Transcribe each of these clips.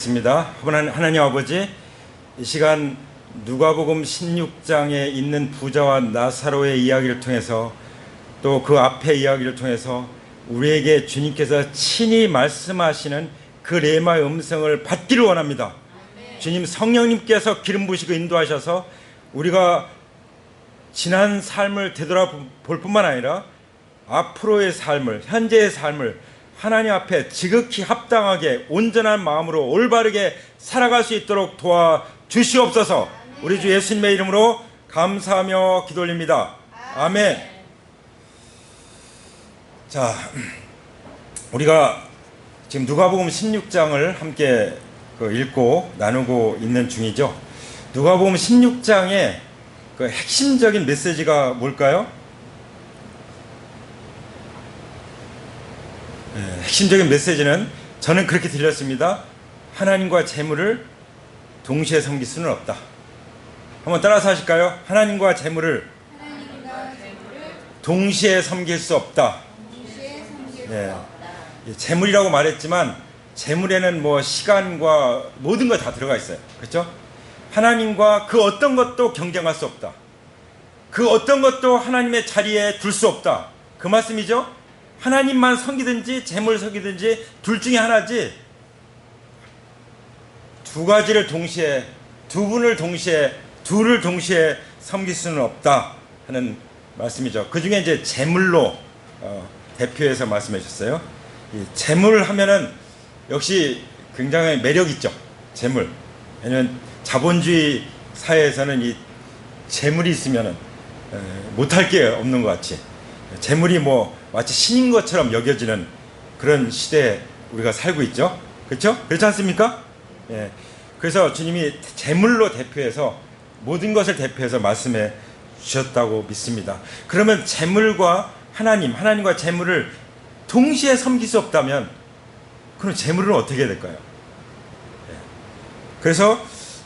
있습니다. 하나님 아버지, 이 시간 누가복음 16장에 있는 부자와 나사로의 이야기를 통해서 또 그 앞의 이야기를 통해서 우리에게 주님께서 친히 말씀하시는 그 레마의 음성을 받기를 원합니다. 주님 성령님께서 기름 부으시고 인도하셔서 우리가 지난 삶을 되돌아볼 뿐만 아니라 앞으로의 삶을, 현재의 삶을 하나님 앞에 지극히 합당하게 온전한 마음으로 올바르게 살아갈 수 있도록 도와주시옵소서. 우리 주 예수님의 이름으로 감사하며 기도 올립니다. 아멘. 자, 우리가 지금 누가복음 16장을 함께 읽고 나누고 있는 중이죠. 누가복음 16장의 그 핵심적인 메시지가 뭘까요? 핵심적인 메시지는 저는 그렇게 들렸습니다. 하나님과 재물을 동시에 섬길 수는 없다. 한번 따라서 하실까요? 하나님과 재물을 동시에 섬길 수 없다. 재물이라고 말했지만 재물에는 뭐 시간과 모든 거 다 들어가 있어요. 그렇죠? 하나님과 그 어떤 것도 경쟁할 수 없다. 그 어떤 것도 하나님의 자리에 둘 수 없다. 그 말씀이죠? 하나님만 섬기든지 재물 섬기든지 둘 중에 하나지, 두 가지를 동시에, 두 분을 동시에, 둘을 동시에 섬길 수는 없다 하는 말씀이죠. 그 중에 이제 재물로 대표해서 말씀해 주셨어요. 이 재물 하면은 역시 굉장히 매력 있죠. 재물. 왜냐면 자본주의 사회에서는 이 재물이 있으면은 못할 게 없는 것 같이, 재물이 뭐 마치 신인 것처럼 여겨지는 그런 시대에 우리가 살고 있죠. 그렇죠? 그렇지 않습니까? 예. 그래서 주님이 재물로 대표해서 모든 것을 대표해서 말씀해 주셨다고 믿습니다. 그러면 재물과 하나님과 재물을 동시에 섬길 수 없다면 그럼 재물은 어떻게 될까요? 예. 그래서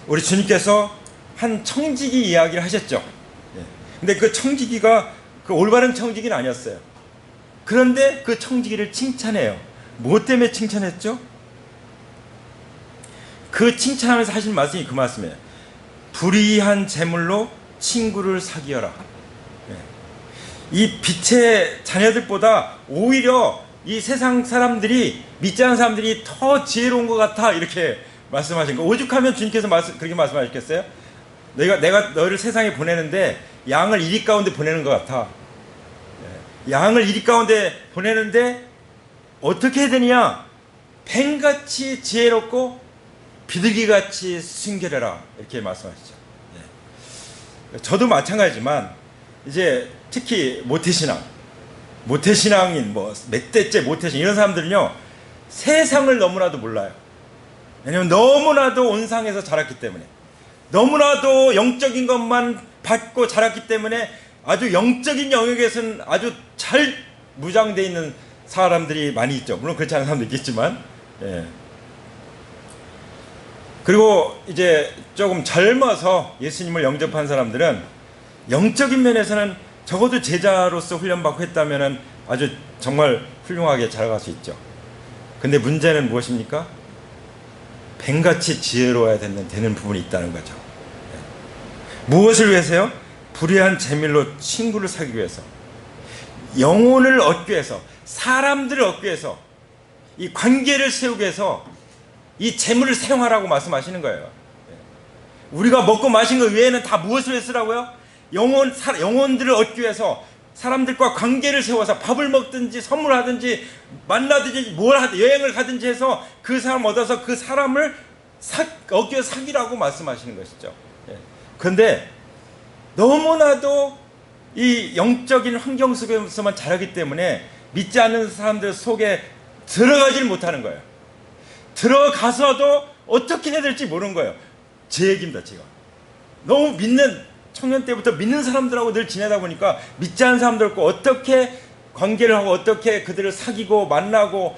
우리 주님께서 한 청지기 이야기를 하셨죠. 예. 근데 그 청지기가 그 올바른 청지기는 아니었어요. 그런데 그 청지기를 칭찬해요. 무엇 때문에 칭찬했죠? 그 칭찬하면서 하신 말씀이 그 말씀이에요. 불의한 재물로 친구를 사귀어라. 이 빛의 자녀들보다 오히려 이 세상 사람들이, 믿지 않는 사람들이 더 지혜로운 것 같아, 이렇게 말씀하신 거. 오죽하면 주님께서 그렇게 말씀하셨겠어요? 내가 너를 세상에 보내는데 양을 이리 가운데 보내는 것 같아. 양을 이리 가운데 보내는데 어떻게 해야 되느냐? 뱀같이 지혜롭고 비둘기같이 순결해라, 이렇게 말씀하시죠. 저도 마찬가지지만 이제 특히 모태신앙인 뭐 몇 대째 모태신 이런 사람들은요, 세상을 너무나도 몰라요. 왜냐면 너무나도 온상에서 자랐기 때문에, 너무나도 영적인 것만 받고 자랐기 때문에 아주 영적인 영역에서는 아주 잘 무장되어 있는 사람들이 많이 있죠. 물론 그렇지 않은 사람도 있겠지만. 예. 그리고 이제 조금 젊어서 예수님을 영접한 사람들은 영적인 면에서는 적어도 제자로서 훈련받고 했다면 아주 정말 훌륭하게 자라갈 수 있죠. 근데 문제는 무엇입니까? 뱀같이 지혜로워야 되는 부분이 있다는 거죠. 예. 무엇을 위해서요? 불의한 재물로 친구를 사귀기 위해서, 영혼을 얻기 위해서, 사람들을 얻기 위해서, 이 관계를 세우기 위해서 이 재물을 사용하라고 말씀하시는 거예요. 우리가 먹고 마신 것 외에는 다 무엇을 위해 쓰라고요? 영혼들을 얻기 위해서, 사람들과 관계를 세워서 밥을 먹든지 선물하든지 만나든지 뭘 하든 여행을 가든지 해서 그 사람 얻어서 그 사람을 얻기 위해서 사귀라고 말씀하시는 것이죠. 그런데 너무나도 이 영적인 환경 속에서만 자라기 때문에 믿지 않는 사람들 속에 들어가질 못하는 거예요. 들어가서도 어떻게 해야 될지 모르는 거예요. 제 얘기입니다, 제가. 너무 청년 때부터 믿는 사람들하고 늘 지내다 보니까 믿지 않는 사람들과 어떻게 관계를 하고 어떻게 그들을 사귀고 만나고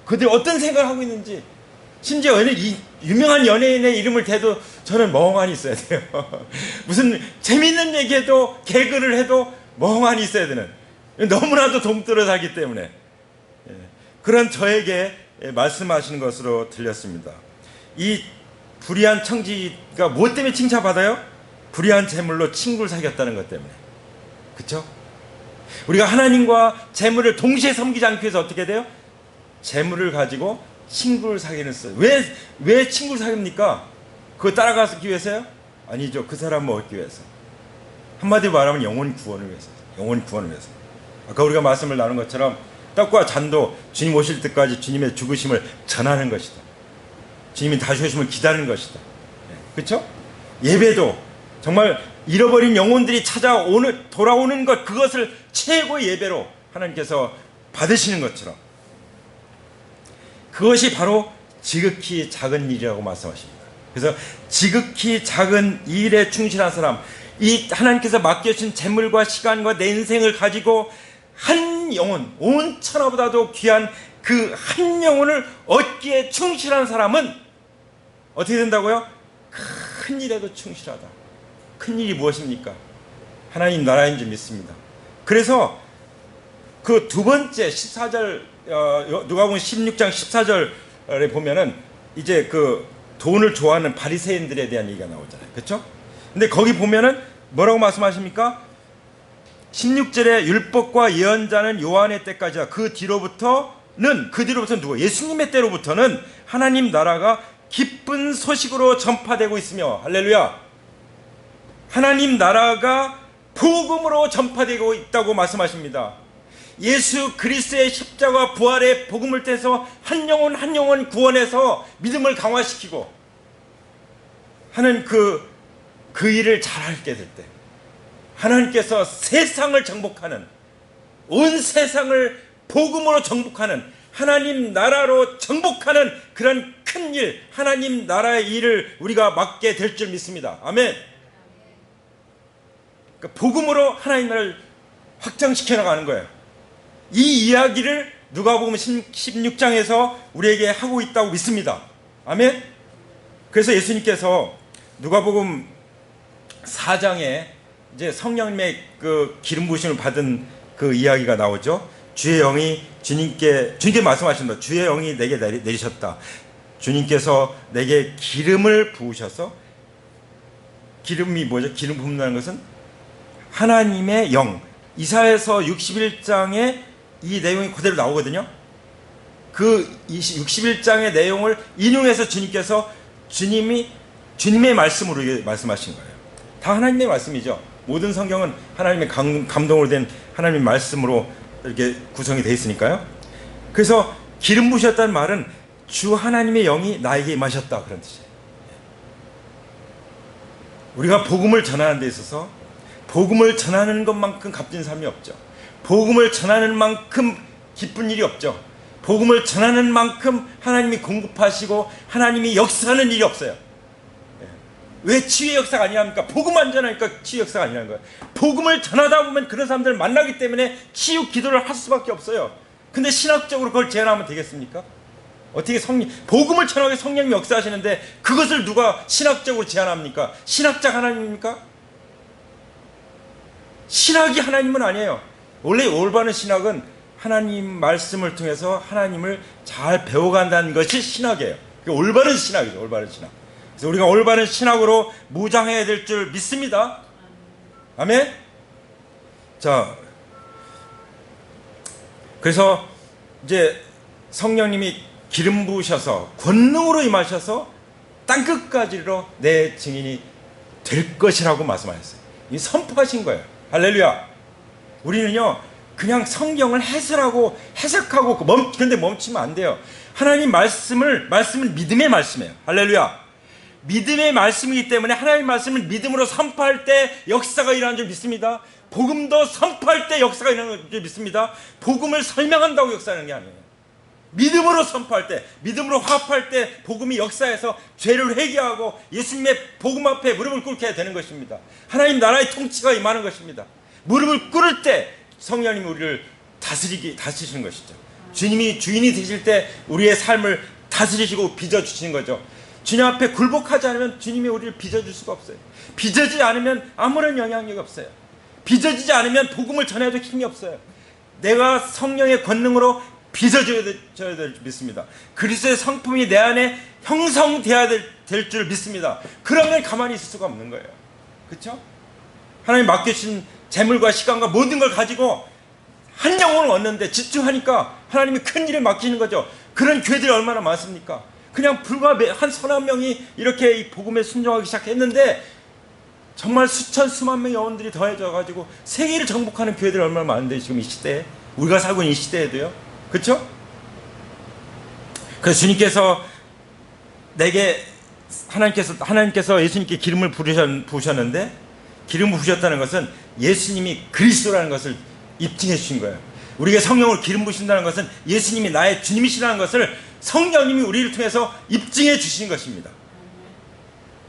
그들이 어떤 생각을 하고 있는지, 심지어 이 유명한 연예인의 이름을 대도 저는 멍하니 있어야 돼요. 무슨 재밌는 얘기해도 개그를 해도 멍하니 있어야 되는, 너무나도 동떨어 살기 때문에 그런 저에게 말씀하시는 것으로 들렸습니다. 이 불의한 청지가 무엇 때문에 칭찬받아요? 불의한 재물로 친구를 사귀었다는 것 때문에. 그렇죠? 우리가 하나님과 재물을 동시에 섬기지 않기 위해서 어떻게 돼요? 재물을 가지고 친구를 사귀는 써. 왜 친구를 사깁니까? 그거 따라가기 위해서요? 아니죠. 그 사람을 얻기 위해서. 한마디로 말하면 영혼 구원을 위해서. 영혼 구원을 위해서. 아까 우리가 말씀을 나눈 것처럼 떡과 잔도 주님 오실 때까지 주님의 죽으심을 전하는 것이다. 주님이 다시 오심을 기다리는 것이다. 그렇죠? 예배도 정말 잃어버린 영혼들이 돌아오는 것, 그것을 최고의 예배로 하나님께서 받으시는 것처럼, 그것이 바로 지극히 작은 일이라고 말씀하십니다. 그래서 지극히 작은 일에 충실한 사람, 이 하나님께서 맡겨주신 재물과 시간과 내 인생을 가지고 한 영혼, 온 천하보다도 귀한 그 한 영혼을 얻기에 충실한 사람은 어떻게 된다고요? 큰 일에도 충실하다. 큰 일이 무엇입니까? 하나님 나라인 줄 믿습니다. 그래서 그 두 번째 14절, 누가복음 16장 14절에 보면은 이제 그 돈을 좋아하는 바리새인들에 대한 얘기가 나오잖아요. 그렇죠? 근데 거기 보면은 뭐라고 말씀하십니까? 16절에 율법과 예언자는 요한의 때까지야. 그 뒤로부터는 누구? 예수님의 때로부터는 하나님 나라가 기쁜 소식으로 전파되고 있으며, 할렐루야, 하나님 나라가 복음으로 전파되고 있다고 말씀하십니다. 예수 그리스도의 십자가 부활의 복음을 떼서 한 영혼 구원해서 믿음을 강화시키고 하는 그 일을 잘하게 될 때, 하나님께서 세상을 정복하는, 온 세상을 복음으로 정복하는, 하나님 나라로 정복하는 그런 큰 일, 하나님 나라의 일을 우리가 맡게 될 줄 믿습니다. 아멘. 그러니까 복음으로 하나님 나라를 확장시켜 나가는 거예요. 이 이야기를 누가복음 16장에서 우리에게 하고 있다고 믿습니다. 아멘. 그래서 예수님께서 누가복음 4장에 이제 성령님의 그 기름 부으심을 받은 그 이야기가 나오죠. 주의 영이 주님께 말씀하십니다. 주의 영이 내게 내리셨다. 주님께서 내게 기름을 부으셔서, 기름이 뭐죠? 기름 붓는다는 것은 하나님의 영. 이사야서 61장에 이 내용이 그대로 나오거든요. 그 61장의 내용을 인용해서 주님께서 주님의 말씀으로 말씀하신 거예요. 다 하나님의 말씀이죠. 모든 성경은 하나님의 감동으로 된 하나님의 말씀으로 이렇게 구성이 되어 있으니까요. 그래서 기름 부으셨다는 말은 주 하나님의 영이 나에게 임하셨다, 그런 뜻이에요. 우리가 복음을 전하는 데 있어서 복음을 전하는 것만큼 값진 삶이 없죠. 복음을 전하는 만큼 기쁜 일이 없죠. 복음을 전하는 만큼 하나님이 공급하시고 하나님이 역사하는 일이 없어요. 왜 치유의 역사가 아니랍니까? 복음 안 전하니까 치유 역사가 아니라는 거예요. 복음을 전하다 보면 그런 사람들을 만나기 때문에 치유 기도를 할 수밖에 없어요. 근데 신학적으로 그걸 제안하면 되겠습니까? 어떻게 복음을 전하게 성령님이 역사하시는데 그것을 누가 신학적으로 제안합니까? 신학자 하나님입니까? 신학이 하나님은 아니에요. 원래 올바른 신학은 하나님 말씀을 통해서 하나님을 잘 배워간다는 것이 신학이에요. 그게 올바른 신학이죠. 올바른 신학. 그래서 우리가 올바른 신학으로 무장해야 될 줄 믿습니다. 아멘. 자, 그래서 이제 성령님이 기름 부으셔서 권능으로 임하셔서 땅끝까지로 내 증인이 될 것이라고 말씀하셨어요. 이 선포하신 거예요. 할렐루야. 우리는요 그냥 성경을 해석하고 근데 멈추면 안 돼요. 하나님 말씀은 믿음의 말씀이에요. 할렐루야. 믿음의 말씀이기 때문에 하나님 말씀을 믿음으로 선포할 때 역사가 일어나는 줄 믿습니다. 복음도 선포할 때 역사가 일어나는 줄 믿습니다. 복음을 설명한다고 역사하는 게 아니에요. 믿음으로 선포할 때, 믿음으로 화합할 때 복음이 역사해서 죄를 회개하고 예수님의 복음 앞에 무릎을 꿇게 되는 것입니다. 하나님 나라의 통치가 임하는 것입니다. 무릎을 꿇을 때 성령님이 우리를 다스리시는 것이죠. 주님이 주인이 되실 때 우리의 삶을 다스리시고 빚어주시는 거죠. 주님 앞에 굴복하지 않으면 주님이 우리를 빚어줄 수가 없어요. 빚어지지 않으면 아무런 영향력이 없어요. 빚어지지 않으면 복음을 전해도 힘이 없어요. 내가 성령의 권능으로 빚어져야 될 줄 믿습니다. 그리스도의 성품이 내 안에 형성돼야 될 줄 믿습니다. 그러면 가만히 있을 수가 없는 거예요. 그렇죠? 하나님 맡겨주신 재물과 시간과 모든 걸 가지고 한 영혼을 얻는데 집중하니까 하나님이 큰 일을 맡기는 거죠. 그런 교회들이 얼마나 많습니까? 그냥 불과 한 서너 명이 이렇게 이 복음에 순종하기 시작했는데 정말 수천 수만 명의 영혼들이 더해져 가지고 세계를 정복하는 교회들이 얼마나 많은데 지금 이 시대에, 우리가 살고 있는 이 시대에도요. 그렇죠? 그래서 주님께서 하나님께서 예수님께 기름을 부으셨는데, 기름을 부으셨다는 것은 예수님이 그리스도라는 것을 입증해 주신 거예요. 우리에게 성령을 기름 부으신다는 것은 예수님이 나의 주님이시라는 것을 성령님이 우리를 통해서 입증해 주신 것입니다.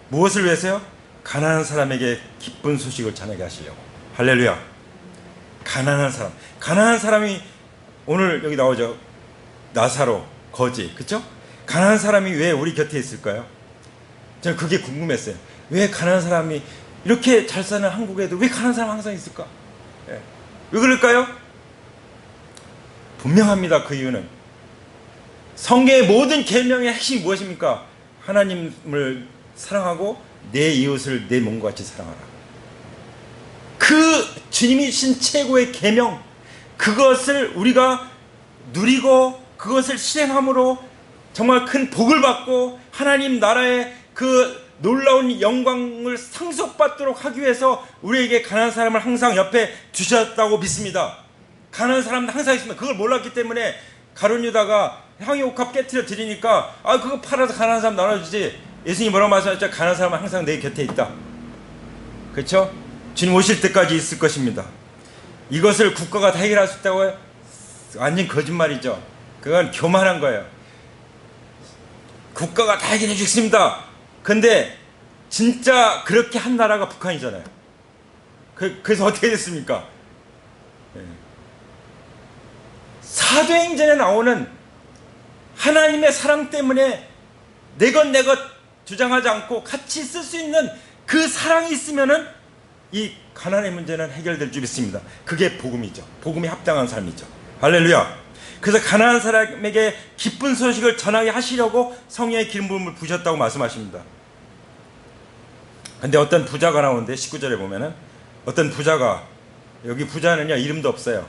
무엇을 위해서요? 가난한 사람에게 기쁜 소식을 전하게 하시려고. 할렐루야. 가난한 사람이 오늘 여기 나오죠. 나사로, 거지, 그렇죠? 가난한 사람이 왜 우리 곁에 있을까요? 저는 그게 궁금했어요. 왜 가난한 사람이, 이렇게 잘 사는 한국에도 왜 가난한 사람 항상 있을까? 예. 왜 그럴까요? 분명합니다. 그 이유는 성경의 모든 계명의 핵심이 무엇입니까? 하나님을 사랑하고 내 이웃을 내 몸과 같이 사랑하라. 그 주님이신 최고의 계명, 그것을 우리가 누리고 그것을 실행함으로 정말 큰 복을 받고 하나님 나라의 그 놀라운 영광을 상속받도록 하기 위해서 우리에게 가난한 사람을 항상 옆에 두셨다고 믿습니다. 가난한 사람은 항상 있습니다. 그걸 몰랐기 때문에 가룟 유다가 향유 옥합 깨트려 드리니까 그거 팔아서 가난한 사람 나눠주지. 예수님이 뭐라고 말씀하셨죠? 가난한 사람은 항상 내 곁에 있다. 그렇죠? 주님 오실 때까지 있을 것입니다. 이것을 국가가 다 해결할 수 있다고요? 완전 거짓말이죠. 그건 교만한 거예요. 국가가 다 해결해 주겠습니다. 근데 진짜 그렇게 한 나라가 북한이잖아요. 그래서 어떻게 됐습니까? 사도행전에 나오는 하나님의 사랑 때문에 내 것 주장하지 않고 같이 쓸 수 있는 그 사랑이 있으면은 이 가난의 문제는 해결될 줄 믿습니다. 그게 복음이죠. 복음에 합당한 삶이죠. 할렐루야. 그래서 가난한 사람에게 기쁜 소식을 전하게 하시려고 성령의 기름 부음을 부으셨다고 말씀하십니다. 근데 어떤 부자가 나오는데 19절에 보면은 어떤 부자가, 여기 부자는요 이름도 없어요.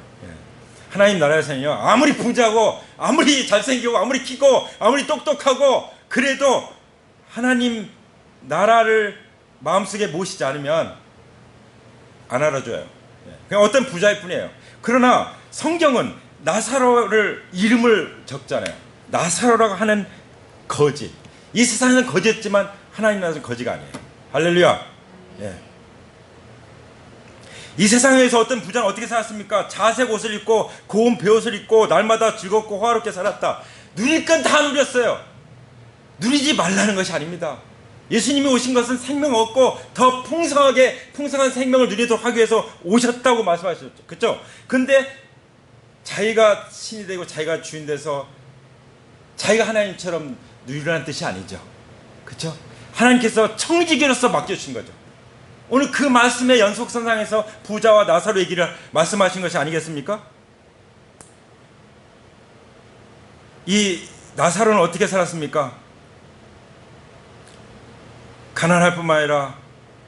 하나님 나라에서는요 아무리 부자고 아무리 잘생기고 아무리 키고 아무리 똑똑하고 그래도 하나님 나라를 마음속에 모시지 않으면 안 알아줘요. 그냥 어떤 부자일 뿐이에요. 그러나 성경은 나사로를 이름을 적잖아요. 나사로라고 하는 거지. 이 세상에는 거지였지만 하나님 나라에서는 거지가 아니에요. 할렐루야. 예. 이 세상에서 어떤 부자는 어떻게 살았습니까? 자색 옷을 입고 고운 베옷을 입고 날마다 즐겁고 화롭게 살았다. 누릴 건 다 누렸어요. 누리지 말라는 것이 아닙니다. 예수님이 오신 것은 생명 얻고 더 풍성한 생명을 누리도록 하기 위해서 오셨다고 말씀하셨죠. 그렇죠? 근데 자기가 신이 되고 자기가 주인 돼서 자기가 하나님처럼 누리라는 뜻이 아니죠. 그렇죠? 하나님께서 청지기로서 맡겨주신 거죠. 오늘 그 말씀의 연속선상에서 부자와 나사로 얘기를 말씀하신 것이 아니겠습니까? 이 나사로는 어떻게 살았습니까? 가난할 뿐만 아니라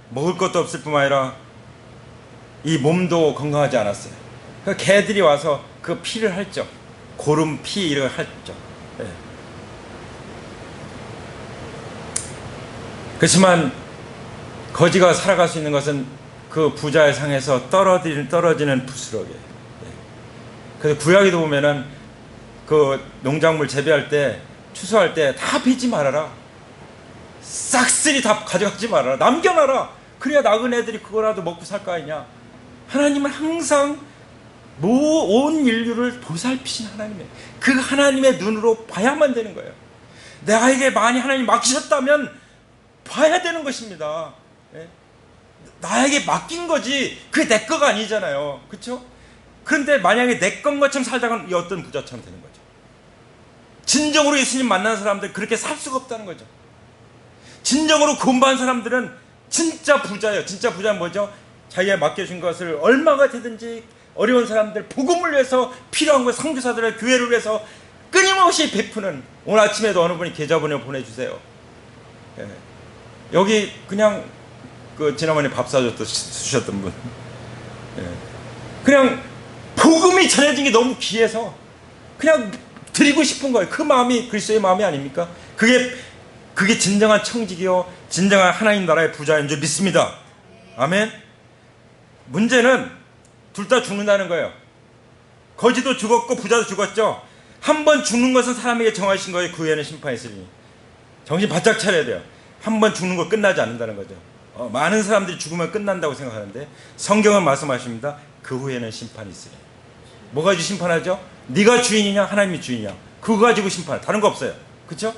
먹을 것도 없을 뿐만 아니라 이 몸도 건강하지 않았어요. 그 개들이 와서 그 피를 핥죠. 고름 피 이런 걸 핥죠. 네. 그렇지만 거지가 살아갈 수 있는 것은 그 부자의 상에서 떨어지는 부스러기. 네. 그래서 구약에도 보면은 그 농작물 재배할 때 추수할 때 다 베지 말아라. 싹쓸이 다 가져가지 말아라. 남겨놔라. 그래야 나그네들이 그거라도 먹고 살 거 아니냐. 하나님은 항상 온 인류를 보살피신 하나님이에요. 그 하나님의 눈으로 봐야만 되는 거예요. 나에게 많이 하나님 맡기셨다면 봐야 되는 것입니다. 나에게 맡긴 거지 그게 내 거가 아니잖아요. 그렇죠? 그런데 만약에 내 건 것처럼 살다가는 이 어떤 부자처럼 되는 거죠. 진정으로 예수님 만난 사람들 그렇게 살 수가 없다는 거죠. 진정으로 구원받은 사람들은 진짜 부자예요. 진짜 부자는 뭐죠? 자기가 맡겨준 것을 얼마가 되든지 어려운 사람들, 복음을 위해서 필요한 것, 선교사들의 교회를 위해서 끊임없이 베푸는, 오늘 아침에도 어느 분이 계좌번호 보내주세요. 예. 여기 그냥 그 지난번에 밥 사주셨던 분, 예. 그냥 복음이 전해진 게 너무 귀해서 그냥 드리고 싶은 거예요. 그 마음이 그리스도의 마음이 아닙니까? 그게 진정한 청직이요, 진정한 하나님 나라의 부자인 줄 믿습니다. 아멘. 문제는 둘 다 죽는다는 거예요. 거지도 죽었고 부자도 죽었죠. 한 번 죽는 것은 사람에게 정하신 거예요. 그 후에는 심판이 있으니 정신 바짝 차려야 돼요. 한 번 죽는 거 끝나지 않는다는 거죠. 많은 사람들이 죽으면 끝난다고 생각하는데 성경은 말씀하십니다. 그 후에는 심판이 있으니. 뭐 가지고 심판하죠? 네가 주인이냐 하나님이 주인이냐, 그거 가지고 심판, 다른 거 없어요. 그렇죠?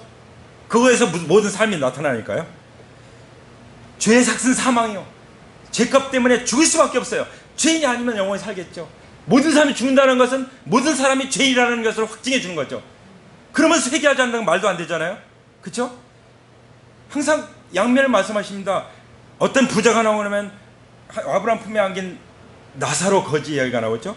그거에서 모든 삶이 나타나니까요. 죄의 삭은 사망이요, 죄값 때문에 죽을 수밖에 없어요. 죄인이 아니면 영원히 살겠죠. 모든 사람이 죽는다는 것은 모든 사람이 죄인이라는 것을 확증해 주는 거죠. 그러면서 회개하지 않는다는 말도 안 되잖아요. 그렇죠? 항상 양면을 말씀하십니다. 어떤 부자가 나오면 아브라함 품에 안긴 나사로 거지 이야기가 나오죠.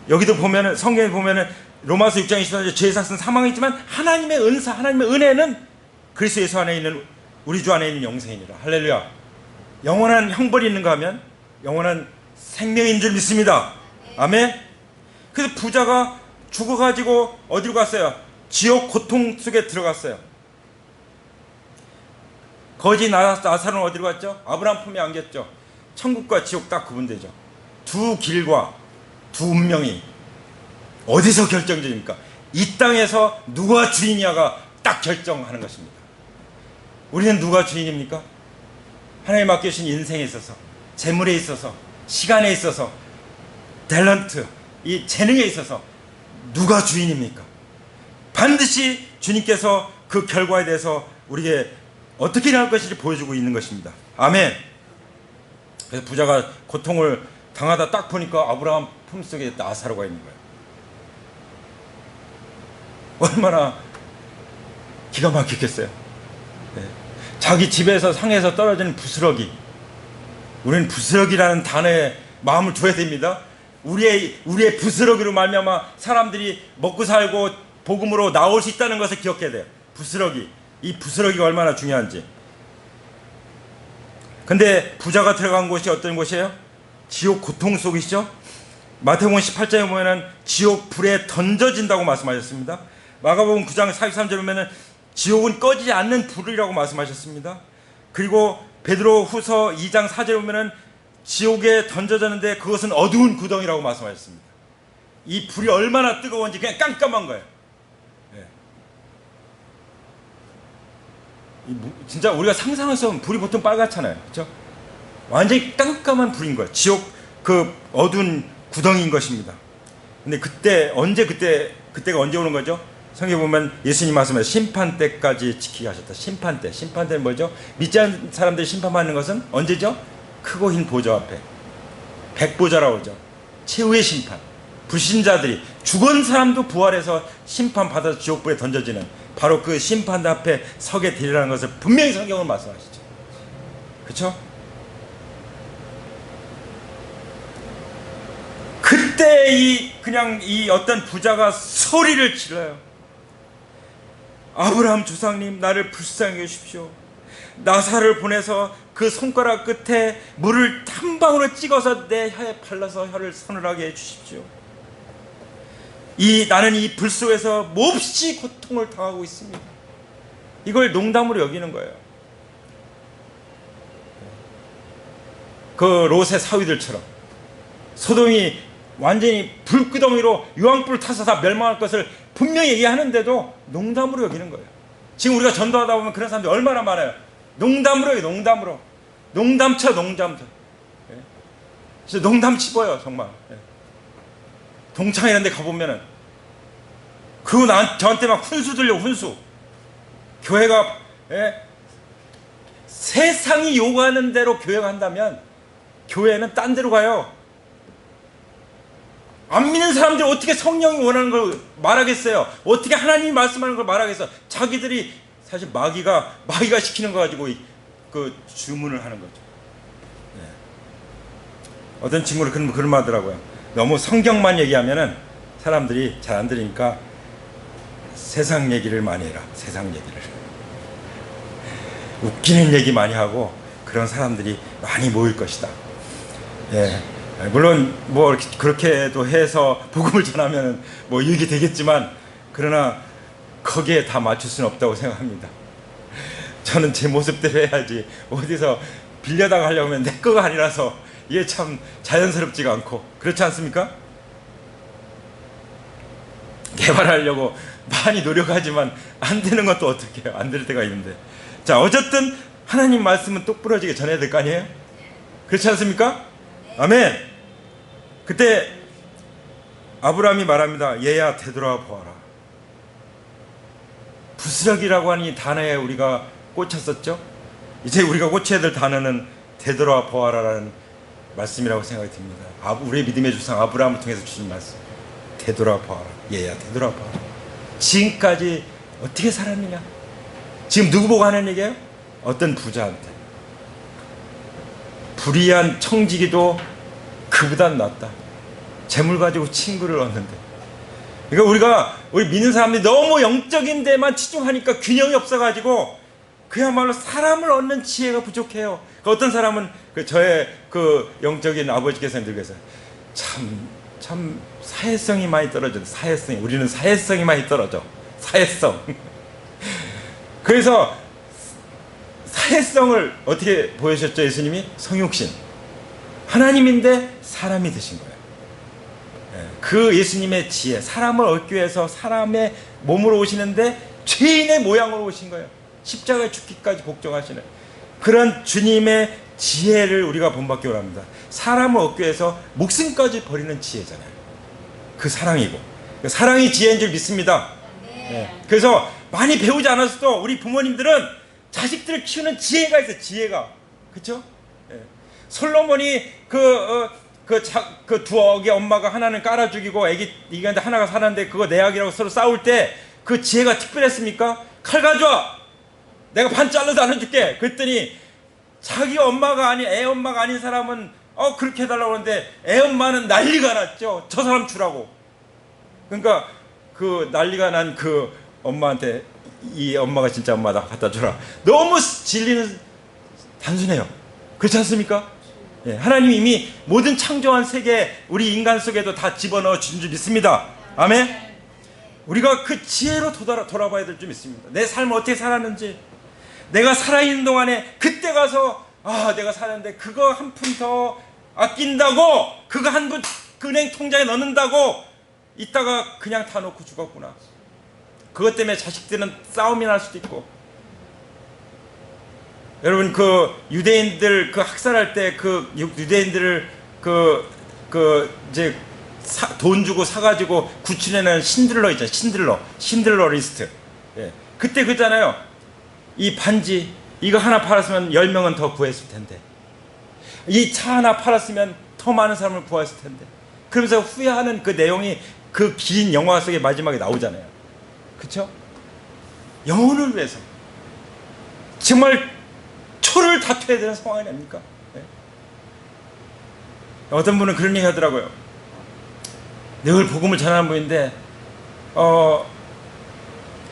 여기도 보면은, 성경에 보면은 로마서 6장 24절, 죄의 삭은 사망이지만 하나님의 은사, 하나님의 은혜는 그리스도 예수 안에 있는, 우리 주 안에 있는 영생이니라. 할렐루야. 영원한 형벌이 있는가 하면 영원한 생명인 줄 믿습니다. 아멘. 그래서 부자가 죽어가지고 어디로 갔어요? 지옥 고통 속에 들어갔어요. 거지 나사로는 어디로 갔죠? 아브라함 품에 안겼죠. 천국과 지옥 딱 구분되죠. 두 길과 두 운명이 어디서 결정됩니까? 이 땅에서 누가 주인이냐가 딱 결정하는 것입니다. 우리는 누가 주인입니까? 하나님 맡겨주신 인생에 있어서, 재물에 있어서, 시간에 있어서, 탤런트, 이 재능에 있어서 누가 주인입니까? 반드시 주님께서 그 결과에 대해서 우리에게 어떻게 일어날 것인지 보여주고 있는 것입니다. 아멘. 그래서 부자가 고통을 당하다 딱 보니까 아브라함 품속에 나사로가 있는 거예요. 얼마나 기가 막히겠어요. 네. 자기 집에서 상에서 떨어지는 부스러기, 우리는 부스러기라는 단어에 마음을 둬야 됩니다. 우리의 부스러기로 말미암아 사람들이 먹고 살고 복음으로 나올 수 있다는 것을 기억해야 돼요. 부스러기, 이 부스러기가 얼마나 중요한지. 근데 부자가 들어간 곳이 어떤 곳이에요? 지옥 고통 속이시죠? 마태복음 18장에 보면은 지옥 불에 던져진다고 말씀하셨습니다. 마가복음 9장 43절에 보면은 지옥은 꺼지지 않는 불이라고 말씀하셨습니다. 그리고 베드로 후서 2장 4절에 보면은 지옥에 던져졌는데 그것은 어두운 구덩이라고 말씀하셨습니다. 이 불이 얼마나 뜨거운지 그냥 깜깜한 거예요. 네. 진짜 우리가 상상할 수 없는, 불이 보통 빨갛잖아요. 그렇죠? 완전히 깜깜한 불인 거예요. 지옥 그 어두운 구덩이인 것입니다. 근데 그때가 언제 오는 거죠? 성경에 보면 예수님 말씀하신 심판 때까지 지키게 하셨다. 심판 때. 심판 때는 뭐죠? 믿지 않는 사람들이 심판받는 것은 언제죠? 크고 흰 보좌 앞에. 백보좌라고 하죠. 최후의 심판. 불신자들이, 죽은 사람도 부활해서 심판받아서 지옥불에 던져지는 바로 그 심판대 앞에 서게 되리라는 것을 분명히 성경은 말씀하시죠. 그렇죠? 그때 이 어떤 부자가 소리를 질러요. 아브라함 조상님, 나를 불쌍히 여주십시오. 나사를 보내서 그 손가락 끝에 물을 한 방울을 찍어서 내 혀에 발라서 혀를 서늘하게 해주십시오. 나는 이 불 속에서 몹시 고통을 당하고 있습니다. 이걸 농담으로 여기는 거예요. 그 롯의 사위들처럼 소돔이 완전히 불구덩이로 유황불 타서 다 멸망할 것을 분명히 얘기하는데도 농담으로 여기는 거예요. 지금 우리가 전도하다 보면 그런 사람들이 얼마나 많아요. 농담으로 여기, 농담으로. 농담쳐. 진짜 농담 치고요, 정말. 동창 이런 데 가보면은, 그리고 저한테 막 훈수 들려고, 훈수. 교회가, 세상이 요구하는 대로 교회가 한다면, 교회는 딴 데로 가요. 안 믿는 사람들이 어떻게 성령이 원하는 걸 말하겠어요? 어떻게 하나님이 말씀하는 걸 말하겠어요? 자기들이 사실 마귀가 시키는 거 가지고 그 주문을 하는 거죠. 네. 어떤 친구를 그런 말 하더라고요. 너무 성경만 얘기하면은 사람들이 잘 안 들으니까 세상 얘기를 많이 해라. 세상 얘기를. 웃기는 얘기 많이 하고 그런 사람들이 많이 모일 것이다. 예. 물론 뭐 그렇게도 해서 복음을 전하면 뭐 유익이 되겠지만, 그러나 거기에 다 맞출 수는 없다고 생각합니다. 저는 제 모습대로 해야지 어디서 빌려다가 하려고 하면 내 거가 아니라서 이게 참 자연스럽지가 않고, 그렇지 않습니까? 개발하려고 많이 노력하지만 안 되는 것도 어떻게 해요? 안 될 때가 있는데. 자, 어쨌든 하나님 말씀은 똑부러지게 전해야 될 거 아니에요? 그렇지 않습니까? 아멘. 그때 아브라함이 말합니다. 얘야 되돌아 보아라. 부스러기라고 하는 이 단어에 우리가 꽂혔었죠. 이제 우리가 꽂혀야 될 단어는 되돌아 보아라라는 말씀이라고 생각이 듭니다. 우리의 믿음의 조상 아브라함을 통해서 주신 말씀. 되돌아 보아라. 얘야 되돌아 보아라. 지금까지 어떻게 살았느냐? 지금 누구 보고 하는 얘기예요? 어떤 부자한테. 불의한 청지기도 그보단 낫다. 재물 가지고 친구를 얻는데. 그러니까 우리 믿는 사람들이 너무 영적인 데만 치중하니까 균형이 없어가지고 그야말로 사람을 얻는 지혜가 부족해요. 어떤 사람은 저의 영적인 아버지께서 늙어서 참 사회성이 많이 떨어져. 우리는 사회성이 많이 떨어져. 사회성. 그래서 사회성을 어떻게 보여주셨죠? 예수님이 성육신. 하나님인데 사람이 되신 거예요. 그 예수님의 지혜, 사람을 얻기 위해서 사람의 몸으로 오시는데 죄인의 모양으로 오신 거예요. 십자가에 죽기까지 복종하시는 그런 주님의 지혜를 우리가 본받기 원합니다. 사람을 얻기 위해서 목숨까지 버리는 지혜잖아요. 그 사랑이고, 사랑이 지혜인 줄 믿습니다. 그래서 많이 배우지 않았어도 우리 부모님들은 자식들을 키우는 지혜가 있어요. 지혜가. 그렇죠? 솔로몬이 두 억의 엄마가 하나는 깔아 죽이고 애기한테 하나가 살았는데 그거 내 아기라고 서로 싸울 때 그 지혜가 특별했습니까? 칼 가져와! 내가 반 잘라서 나눠줄게! 그랬더니 자기 엄마가 아닌, 애 엄마가 아닌 사람은 그렇게 해달라고 하는데 애 엄마는 난리가 났죠. 저 사람 주라고. 그러니까 그 난리가 난 그 엄마한테 이 엄마가 진짜 엄마다 갖다 주라. 너무 진리는 단순해요. 그렇지 않습니까? 하나님이 이미 모든 창조한 세계 우리 인간 속에도 다 집어넣어 주신 줄 믿습니다. 아멘. 우리가 그 지혜로 돌아봐야 될 줄 믿습니다. 내 삶을 어떻게 살았는지, 내가 살아있는 동안에 그때 가서 내가 살았는데 그거 한 푼 더 아낀다고, 그거 한 푼 은행 통장에 넣는다고 이따가 그냥 다 놓고 죽었구나. 그것 때문에 자식들은 싸움이 날 수도 있고. 여러분 유대인들 학살할 때 유대인들을 이제 돈 주고 사가지고 구출해낸 신들러 있잖아요. 신들러 리스트. 그때 그랬잖아요. 이 반지 이거 하나 팔았으면 10명은 더 구했을 텐데, 이 차 하나 팔았으면 더 많은 사람을 구했을 텐데, 그러면서 후회하는 그 내용이 그 긴 영화 속에 마지막에 나오잖아요. 그렇죠? 영혼을 위해서 정말 초를 다투어야 되는 상황이 아닙니까? 어떤 분은 그런 얘기 하더라고요. 늘 복음을 전하는 분인데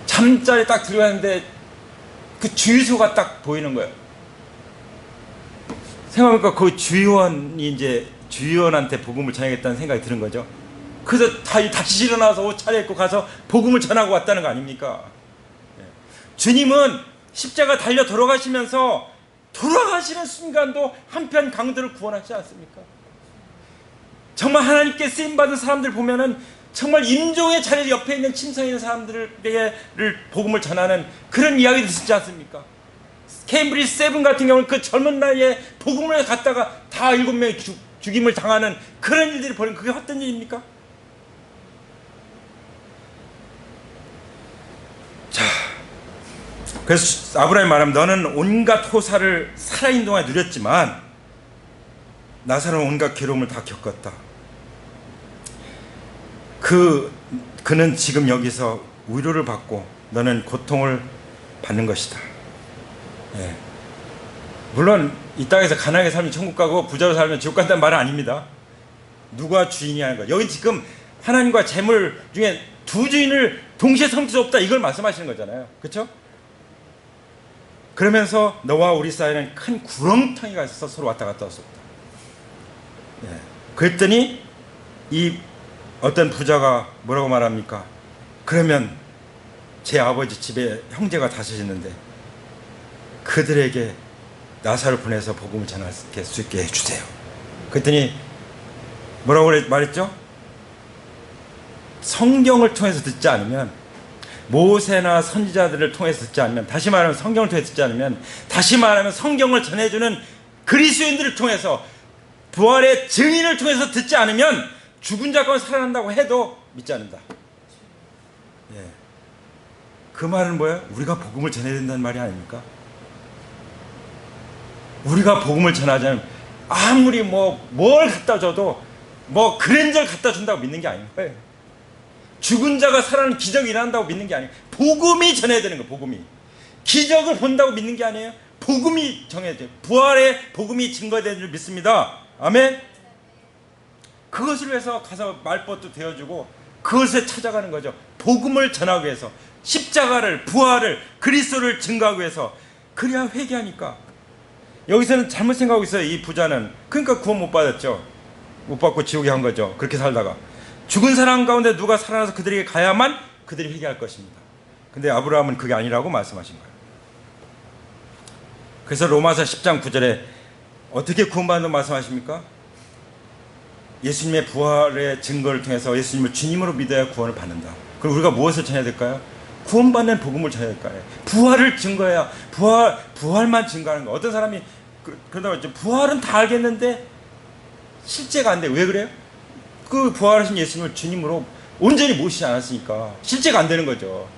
잠자리 딱 들어가는데 그 주유소가 딱 보이는 거예요. 생각해보니까 그 주유원이 이제 주유원한테 복음을 전하겠다는 생각이 드는 거죠. 그래서 다시 일어나서 옷 차려입고 가서 복음을 전하고 왔다는 거 아닙니까? 주님은 십자가 달려 돌아가시면서 돌아가시는 순간도 한편 강도를 구원하지 않습니까? 정말 하나님께 쓰임받은 사람들 보면은 정말 임종의 자리 옆에 있는 침상에 있는 사람들에게 복음을 전하는 그런 이야기를 듣지 않습니까? 케임브리지 세븐 같은 경우는 그 젊은 나이에 복음을 갖다가 다 7명이 죽임을 당하는 그런 일들이 벌어진, 그게 헛된 일입니까? 자, 그래서 아브라함이 말합니다. 너는 온갖 호사를 살아있는 동안에 누렸지만 나사로는 온갖 괴로움을 다 겪었다. 그는 지금 여기서 위로를 받고 너는 고통을 받는 것이다. 물론 이 땅에서 가난하게 살면 천국 가고 부자로 살면 지옥 간다는 말은 아닙니다. 누가 주인이 하는 거. 여기 지금 하나님과 재물 중에 두 주인을 동시에 섬길 수 없다, 이걸 말씀하시는 거잖아요. 그렇죠? 그러면서 너와 우리 사이에는 큰 구렁텅이가 있어서 서로 왔다 갔다 할 수 없다. 예. 그랬더니 이 어떤 부자가 뭐라고 말합니까? 그러면 제 아버지 집에 형제가 다섯이는데 그들에게 나사를 보내서 복음을 전할 수 있게 해주세요. 그랬더니 뭐라고 말했죠? 성경을 통해서 듣지 않으면, 모세나 선지자들을 통해서 듣지 않으면, 다시 말하면 성경을 통해서 듣지 않으면, 다시 말하면 성경을 전해주는 그리스도인들을 통해서, 부활의 증인을 통해서 듣지 않으면 죽은 자 가운데 살아난다고 해도 믿지 않는다. 예. 그 말은 뭐예요? 우리가 복음을 전해야 된다는 말이 아닙니까? 우리가 복음을 전하자면 아무리 뭘 갖다 줘도 그랜저를 갖다 준다고 믿는 게 아닌 거예요. 죽은 자가 살아나는 기적이 일어난다고 믿는 게 아니에요. 복음이 전해야 되는 거예요. 복음이. 기적을 본다고 믿는 게 아니에요. 복음이 정해야 돼요. 부활의 복음이 증거되는 줄 믿습니다. 아멘. 그것을 위해서 가서 말벗도 되어주고 그것에 찾아가는 거죠. 복음을 전하기 위해서, 십자가를, 부활을, 그리스도를 증거하기 위해서. 그래야 회개하니까. 여기서는 잘못 생각하고 있어요. 이 부자는. 그러니까 구원 못 받았죠. 못 받고 지옥에 간 거죠. 그렇게 살다가 죽은 사람 가운데 누가 살아나서 그들에게 가야만 그들이 회개할 것입니다. 근데 아브라함은 그게 아니라고 말씀하신 거예요. 그래서 로마서 10장 9절에 어떻게 구원받는다고 말씀하십니까? 예수님의 부활의 증거를 통해서 예수님을 주님으로 믿어야 구원을 받는다. 그럼 우리가 무엇을 전해야 될까요? 구원받는 복음을 전해야 될까요? 부활을 증거해야, 부활만 증거하는 거. 어떤 사람이 그러다가 부활은 다 알겠는데 실제가 안 돼. 왜 그래요? 그 부활하신 예수님을 주님으로 온전히 모시지 않았으니까 실제가 안 되는 거죠.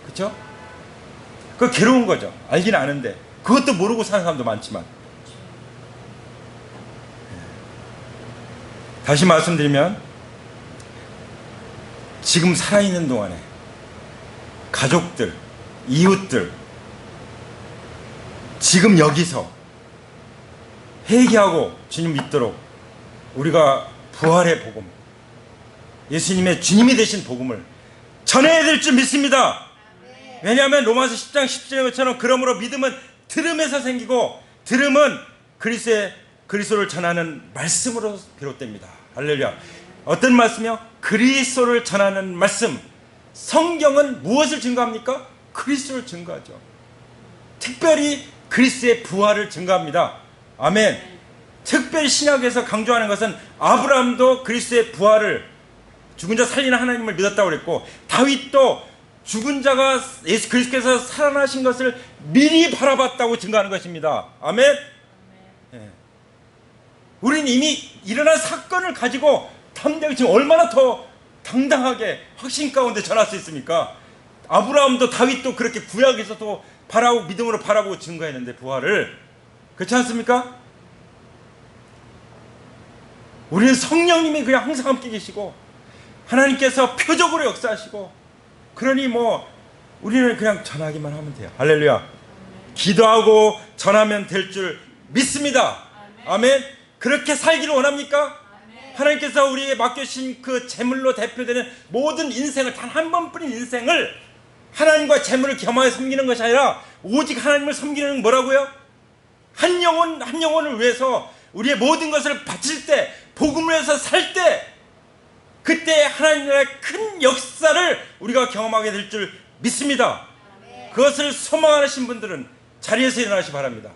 그렇죠? 그 괴로운 거죠. 알긴 아는데 그것도 모르고 사는 사람도 많지만. 다시 말씀드리면 지금 살아있는 동안에 가족들, 이웃들, 지금 여기서 회개하고 주님 믿도록 우리가 부활의 복음, 예수님의 주님이 되신 복음을 전해야 될 줄 믿습니다. 왜냐하면 로마서 10장 10절의 것처럼 그러므로 믿음은 들음에서 생기고 들음은 그리스도를 전하는 말씀으로 비롯됩니다. 할렐루야. 어떤 말씀이요? 그리스도를 전하는 말씀. 성경은 무엇을 증거합니까? 그리스도를 증거하죠. 특별히 그리스도의 부활을 증거합니다. 아멘. 특별히 신약에서 강조하는 것은 아브라함도 그리스도의 부활을, 죽은 자 살리는 하나님을 믿었다고 그랬고, 다윗도 죽은 자가 예수 그리스도께서 살아나신 것을 미리 바라봤다고 증거하는 것입니다. 아멘. 네. 우린 이미 일어난 사건을 가지고 담대하게, 지금 얼마나 더 당당하게 확신 가운데 전할 수 있습니까? 아브라함도 다윗도 그렇게 구약에서도 믿음으로 바라보고 증거했는데 부활을. 그렇지 않습니까? 우리는 성령님이 그냥 항상 함께 계시고 하나님께서 표적으로 역사하시고, 그러니 우리는 그냥 전하기만 하면 돼요. 할렐루야. 기도하고 전하면 될 줄 믿습니다. 아멘. 그렇게 살기를 원합니까? 하나님께서 우리에게 맡겨주신 그 재물로 대표되는 모든 인생을, 단 한 번뿐인 인생을 하나님과 재물을 겸하여 섬기는 것이 아니라 오직 하나님을 섬기는 뭐라고요? 한 영혼을 위해서 우리의 모든 것을 바칠 때, 복음을 위해서 살 때, 그때 하나님 나라의 큰 역사를 우리가 경험하게 될 줄 믿습니다. 그것을 소망하시는 분들은 자리에서 일어나시기 바랍니다.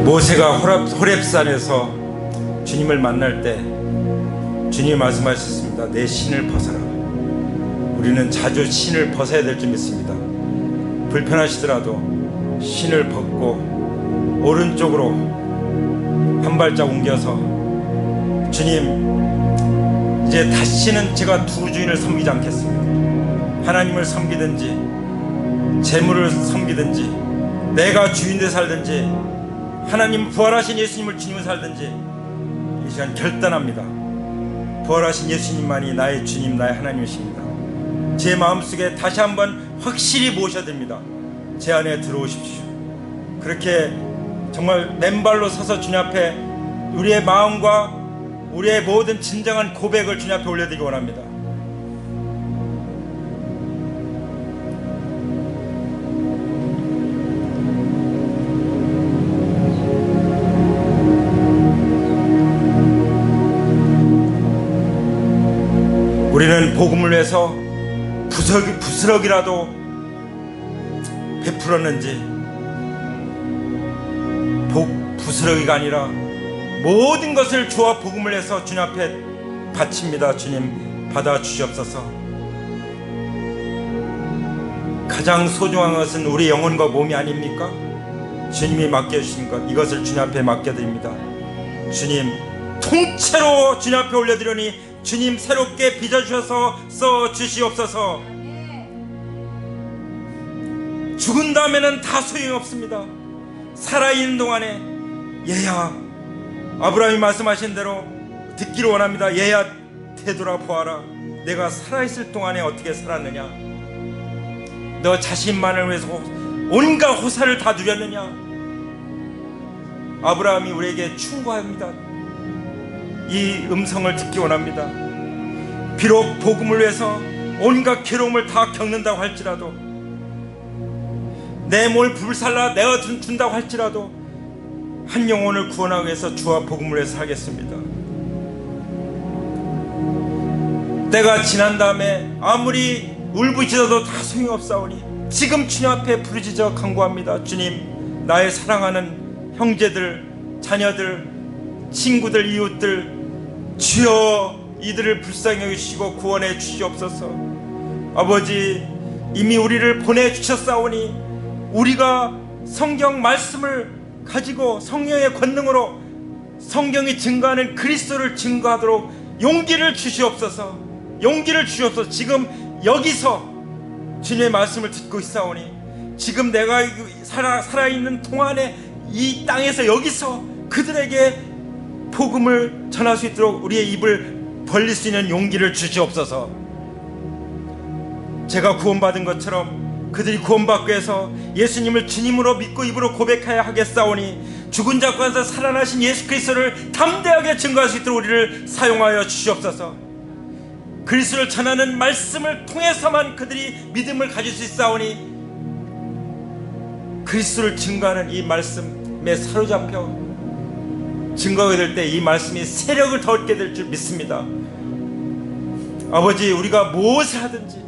모세가 호렙산에서 주님을 만날 때 주님이 말씀하셨습니다. 내 신을 벗어라. 우리는 자주 신을 벗어야 될 줄 믿습니다. 불편하시더라도 신을 벗고 오른쪽으로 한 발짝 옮겨서, 주님, 이제 다시는 제가 두 주인을 섬기지 않겠습니다. 하나님을 섬기든지 재물을 섬기든지 내가 주인 되 살든지 하나님 부활하신 예수님을 주님을 살든지 시간 결단합니다. 부활하신 예수님만이 나의 주님, 나의 하나님이십니다. 제 마음속에 다시 한번 확실히 모셔드립니다. 제 안에 들어오십시오. 그렇게 정말 맨발로 서서 주님 앞에 우리의 마음과 우리의 모든 진정한 고백을 주님 앞에 올려드리기 원합니다. 우리는 복음을 위해서 부스럭이라도 베풀었는지, 부스러기가 아니라 모든 것을 주와 복음을 해서 주님 앞에 바칩니다. 주님 받아주시옵소서. 가장 소중한 것은 우리 영혼과 몸이 아닙니까? 주님이 맡겨주신 것, 이것을 주님 앞에 맡겨드립니다. 주님 통째로 주님 앞에 올려드리니 주님 새롭게 빚어주셔서 써주시옵소서. 죽은 다음에는 다 소용없습니다. 살아있는 동안에 얘야, 아브라함이 말씀하신 대로 듣기를 원합니다. 얘야, 되돌아보아라. 내가 살아있을 동안에 어떻게 살았느냐? 너 자신만을 위해서 온갖 호사를 다 누렸느냐? 아브라함이 우리에게 충고합니다. 이 음성을 듣기 원합니다. 비록 복음을 위해서 온갖 괴로움을 다 겪는다고 할지라도, 내 몸을 불살라 내어 준다고 할지라도 한 영혼을 구원하기 위해서 주와 복음을 위해서 하겠습니다. 때가 지난 다음에 아무리 울부짖어도 다 소용없사오니 지금 주님 앞에 부르짖어 간구합니다. 주님, 나의 사랑하는 형제들, 자녀들, 친구들, 이웃들, 주여 이들을 불쌍히 여기시고 구원해 주시옵소서. 아버지, 이미 우리를 보내주셨사오니 우리가 성경 말씀을 가지고 성령의 권능으로 성경이 증거하는 그리스도를 증거하도록 용기를 주시옵소서. 용기를 주시옵소서. 지금 여기서 주님의 말씀을 듣고 있사오니 지금 내가 살아있는 동안에 이 땅에서 여기서 그들에게 복음을 전할 수 있도록 우리의 입을 벌릴 수 있는 용기를 주시옵소서. 제가 구원받은 것처럼 그들이 구원받기 위해서 예수님을 주님으로 믿고 입으로 고백하여 하겠사오니 죽은 자 가운데서 살아나신 예수 그리스도를 담대하게 증거할 수 있도록 우리를 사용하여 주시옵소서. 그리스도를 전하는 말씀을 통해서만 그들이 믿음을 가질 수 있사오니 그리스도를 증거하는 이 말씀에 사로잡혀 증거하게 될 때 이 말씀이 세력을 더 얻게 될 줄 믿습니다. 아버지, 우리가 무엇을 하든지,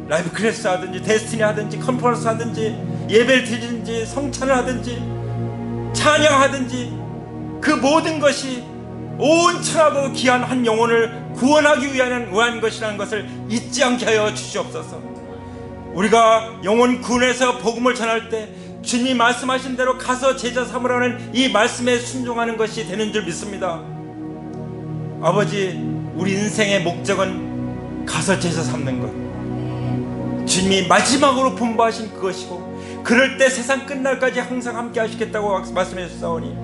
라이브 클래스 하든지 데스티니 하든지 컨퍼런스 하든지 예배를 드리든지 성찬을 하든지 찬양하든지 그 모든 것이 온 천하도 귀한 한 영혼을 구원하기 위한 것이라는 것을 잊지 않게 하여 주시옵소서. 우리가 영혼 구원해서 복음을 전할 때 주님이 말씀하신 대로 가서 제자 삼으라는 이 말씀에 순종하는 것이 되는 줄 믿습니다. 아버지, 우리 인생의 목적은 가서 제자 삼는 것, 주님이 마지막으로 분부하신 그것이고 그럴 때 세상 끝날까지 항상 함께 하시겠다고 말씀해 주사오니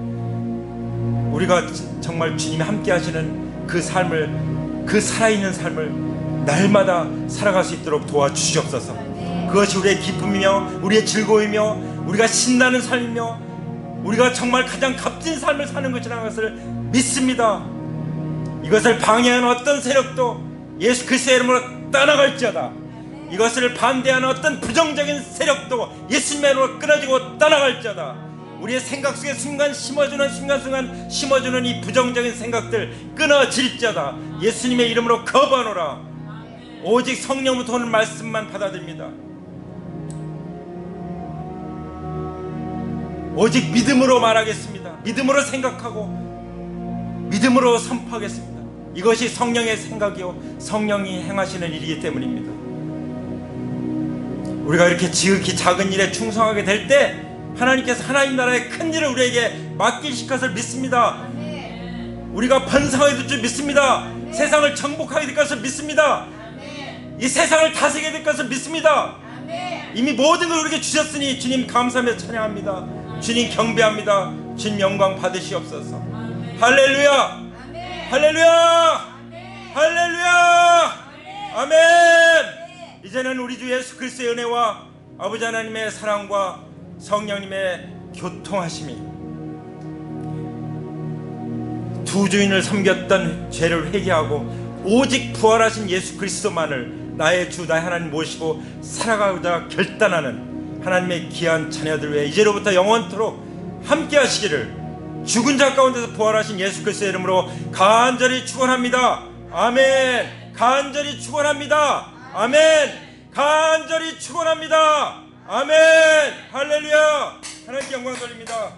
우리가 정말 주님이 함께 하시는 그 삶을, 그 살아있는 삶을 날마다 살아갈 수 있도록 도와주시옵소서. 그것이 우리의 기쁨이며 우리의 즐거움이며 우리가 신나는 삶이며 우리가 정말 가장 값진 삶을 사는 것이라는 것을 믿습니다. 이것을 방해하는 어떤 세력도 예수 그리스도의 이름으로 떠나갈지어다. 이것을 반대하는 어떤 부정적인 세력도 예수님의 이름으로 끊어지고 떠나갈지어다. 우리의 생각 속에 순간순간 심어주는 이 부정적인 생각들 끊어질지어다. 예수님의 이름으로 거부하노라. 오직 성령부터 오는 말씀만 받아들입니다. 오직 믿음으로 말하겠습니다. 믿음으로 생각하고 믿음으로 선포하겠습니다. 이것이 성령의 생각이요 성령이 행하시는 일이기 때문입니다. 우리가 이렇게 지극히 작은 일에 충성하게 될 때 하나님께서 하나님 나라의 큰 일을 우리에게 맡기실 것을 믿습니다. 우리가 번성하게 될 줄 믿습니다. 세상을 정복하게 될 것을 믿습니다. 이 세상을 다스리게 될 것을 믿습니다. 이미 모든 걸 우리에게 주셨으니 주님 감사하며 찬양합니다. 주님 경배합니다. 주님 영광 받으시옵소서. 할렐루야. 할렐루야. 할렐루야. 아멘. 이제는 우리 주 예수 그리스도의 은혜와 아버지 하나님의 사랑과 성령님의 교통하심이 두 주인을 섬겼던 죄를 회개하고 오직 부활하신 예수 그리스도만을 나의 주 나의 하나님 모시고 살아가고자 결단하는 하나님의 귀한 자녀들 외에 이제로부터 영원토록 함께 하시기를 죽은 자 가운데서 부활하신 예수 그리스도의 이름으로 간절히 축원합니다. 아멘. 간절히 축원합니다. 아멘. 간절히 축원합니다. 아멘. 할렐루야. 하나님께 영광 돌립니다.